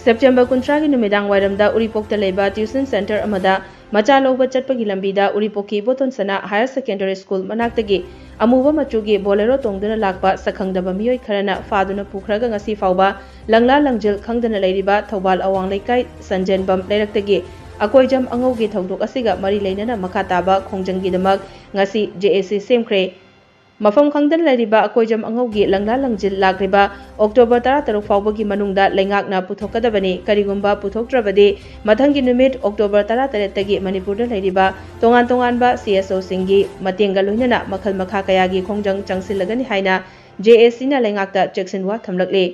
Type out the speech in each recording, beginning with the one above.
September 30 की नुमिदांग वायरमदा उरीपोकता लेबा tuition centre अमदा मचा लौबा चटपगी लंबीदा उरीपोकी बोतन सना हायर सेकेंडरी स्कूल मनाक्तगी अमुबा मचुगी बोलेरो तोंगदुना लाकपा सखंगदबा मियोय खरना फादुना पुखरागा ngasi फावबा लंगला लंगजिल खंगदना लेरिबा थौबाल अवांग लेकाई संजेनबम लेरक्तगी अकोइजम अंगौगी थौदोक असिगा मरी लेनना मखा ताबा खोंजंगीदमक ngasi JAC सेमख्रे मफम खंगदन लेरिबा अकोइजम अंगौगी लंगला लंगजिल लाग्रिबा अक्टोबर 13 फावबगी मनुंगदा लेंगाकना पुथोकदबनी करिगुंबा पुथोकट्रबदि मथंगी नुमित अक्टोबर 13 तगी मणिपुरदा लेरिबा तोंगान तोंगानबा CSO सिंगी मतेंगा लोइनना मखल मखा कयागी खोंजंग चंगसिलगनी हाइना JAC ना लेंगाकता चेक्सिनवा थमलकले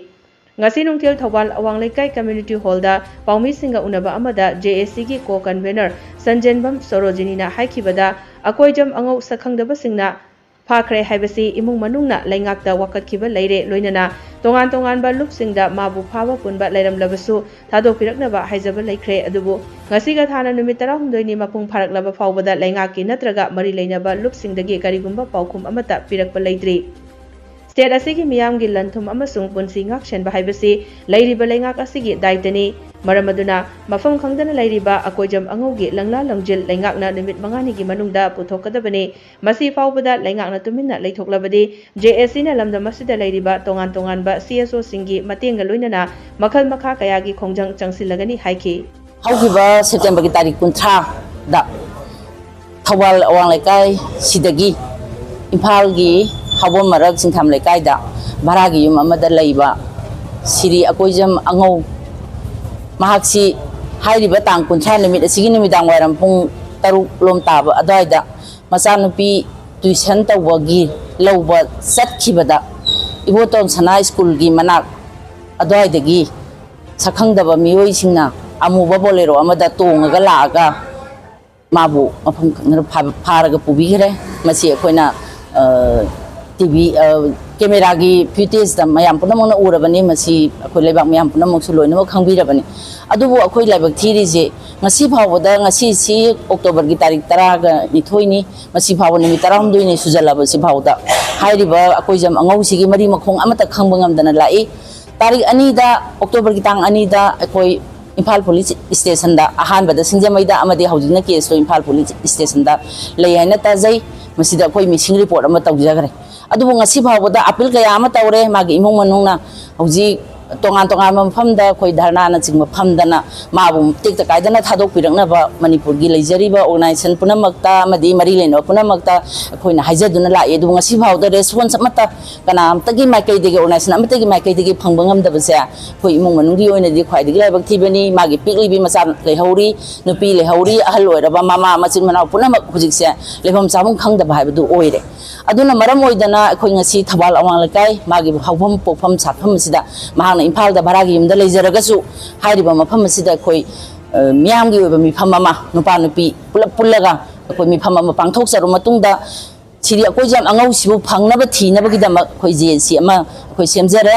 ngasi nungthil thawal awang lekai community hall da paumi singa unaba amada JAC gi co convener sanjenbam sorojini na haikibada akoijam angau sakhangdaba singna फाखरे हाइबसी इमुंग मनुंगना लेंगाकता वकतखिबा लेरे लोइनना तोंगान तोंगान बा लुपसिंगदा माबु फावा पुनबा लेरमलबसु थादोपिरकनबा हाइजबा लेख्रे अदुबु ngasiga thana numit 19 ni mapung phaраklaba फावबदा लेंगाकी नत्रगा मरी लेनबा लुपसिंगदगी करिगुंबा पाउखुम अमता पिरकबा लेद्री स्टेट असिगी मियामगी लंथुम अमसुंग पुनसी ngakchen ba haibasi leiriba lengak asigi daitani मरमदुना मफम खंगदना लेरिबा अकोइजम अंगौगी लंगला लंगजिल लेंगाकना निमित मंगानी की मनुंगदा पुथोकदबने मसी फावबदा लेंगाकना तुमिन्ना लेथोकलबदि JAC ना लमदम मसिदा लेरिबा तोंगान तोंगानबा CSO सिंगी मतेंगा लोइनना मखल मखा कयागी खोंजंग चंगसिलगनी हाइखि हौगिबा सेप्टेम्बर की तारीख 30 दा थवाल अवांग लेकाई सिदगी इम्फाल की हबोम मरक सिंथाम लेकाई दा भारागी युम अमदा लेइबा सिरी अकोइजम अंगौ महाक्सी हाइरिबा तांग 30 निमित असिगी निमिदांग वायरम पुंग 3 लोम ताबा अदाइदा मचानुपी ट्यूशन तवगी लौबा चटखिबदा इबोतोम सना स्कूल की मनाक अदाइदगी सखंगदबा मियोय सिंगना अमुबा बोलेरो अमदा तोंगगा लागा माबु मफम फारगा पुबिगरे मसी अखोइना टीवी कैमेरा की फुटेज दा मयाम पुनमना उरबनी मसी अखोइ लेबाक मयाम पुनमक सु लोइनमक खंगबिरबनी अदुबु अखोइ लेबाक थीरिजे ngasi फावबदा ngasi si अक्टोबर की तारीख 10 गा निथोइनी मसी फाव निमित 12 नि सुजलाबा सि फावदा हाइरिबा अखोइजम अंगौसिगी मरी मखोंग अमता खंबंगमदना लाई तारीख 2 दा अक्टोबर की तांग 2 दा अखोइ इम्फाल पुलिस स्टेशन दा अहानबदा सिंजमैदा अमदि हौजिना केस लो इम्फाल पुलिस स्टेशन दा लei हाइना ताजै मसिदा अखोइ मिसिंग रिपोर्ट अमा तौजगरे अदुबु ngasi फावबदा अपील कया अमा तौरे मागी इमुंग मनुंगना हौजि तोंगान तोंगान मफमदा अखोइ धरना ना चिंग मफमदना माबु टेक्ता कायदना थादोक पिरकनबा मणिपुर की लेजरीबा ऑर्गेनाइजेशन पुनमक्ता मदि मरी लेनो पुनमक्ता अखोइना हाइजदुना लाए अदुबु ngasi फावदा रेस्पॉन्स अमता कनामतगी माइकैदिगे ऑर्गेनाइजेशन अमतगी माइकैदिगे फंगबंगमदबसे अखोइ इमुंग मनुंगी ओइनदि ख्वाइदिगे लाइबक थीबनी मागी पिकलिबी मचा लेहौरी नुपी लेहौरी अहल ओइरबा मामा मचिन मनाव पुनमक हुजिकसे लेफम चाबुं खंगदबा हाइबदु ओइरे अदुना मरम ओइदना अखोइ ngasi थबाल अवांग लेकाई मागी हौफम पोफम साफम सिदा महाना इम्फाल दा भारागी युमदा लेजरगसु हाइरिबा मफम सिदा अखोइ मियामगी ओइबा मिफम अमा नुपा नुपी पुलप पुल्लगा अखोइ मिफम अमा पांथोक सरो मतुंगदा सिरी अखोइजम अंगौसिबु फंगनबा थीनबगिदमक अखोइ JAC अमा अखोइ सेमजरे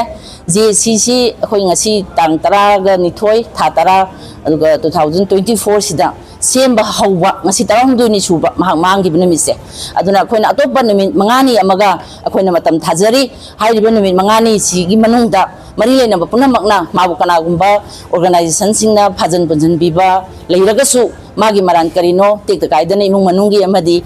JAC सि अखोइ ngasi तांग 10 गा निथोइ था 10 अदुगा 2024 सिदा सेम हौबा ngasi 12 नि सुबा मांगी निमिसे अदुना अखोइना अतोपा निमित मंगानी अमगा अखोइना मतम थाजरी हाइरिबा निमित मंगानी सिगी मनुंगदा मरी लेना पुनमकना माबु कनागुंबा ऑर्गेनाइजेशन सिंगना फाजन पुंजन बिबा लेरगसु मागी मरान करिनो टेक कायदना इमुंग मनुंगी अमदि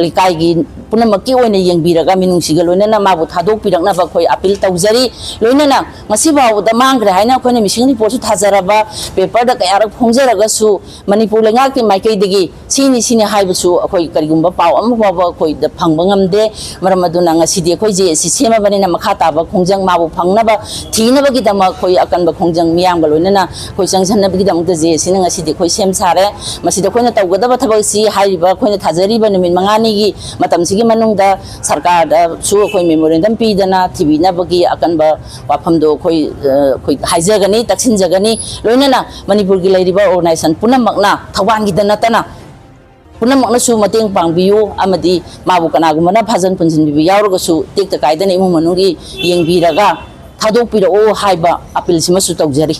लिकाइगी पुनमकी ओइना यंगबिरगा मिनुंसिगा लोइनना माबु थादोक पिरकना बखोइ अपील तौजरी लोइनना ngasi बावदा मांगरे हाइना अखोइना मिसिंग रिपोर्ट थाजराबा पेपर दा कयारक फोंजरगसु मणिपुर लेंगा के माइकैदिगी सिनी हाइबसु अखोइ करिगुंबा पाव अम बाबा अखोइ द फंगबंगमदे मरमदुना ngasi दि अखोइ JAC सेमबनिना मखा ताबा खोंजंग माबु फंगनबा थीनबगिदमा अखोइ अकनबा खोंजंग मियांग लोइनना अखोइ संगसनबगिदम JAC ना ngasi दि अखोइ सेम सारे मसिदा अखोइना तौगदबा थबकसी हाइरिबा अखोइना थाजरीबा निमित मंगानीगी मतमसिगी मनुंगदा सरकार दा सु अखोइ मेमोरेंडम पीदना थिबिनाबगी अकनबा वाफमदो अखोइ हाइजगनी तक्सिनजगनी लोइनना मणिपुर की लेरिबा ऑर्गेनाइजेशन पुनमकना थवानगी दनतना पुनमकनसु मतेंग पांगबियु अमदि माबु कनागुमना फाजन पुंजिनबिबु यावरगसु टेक्ता कायदना इमुंग मनुंगी यंगबिरगा थादोक पिरओ हाइबा अपील सिमसु तौजरी।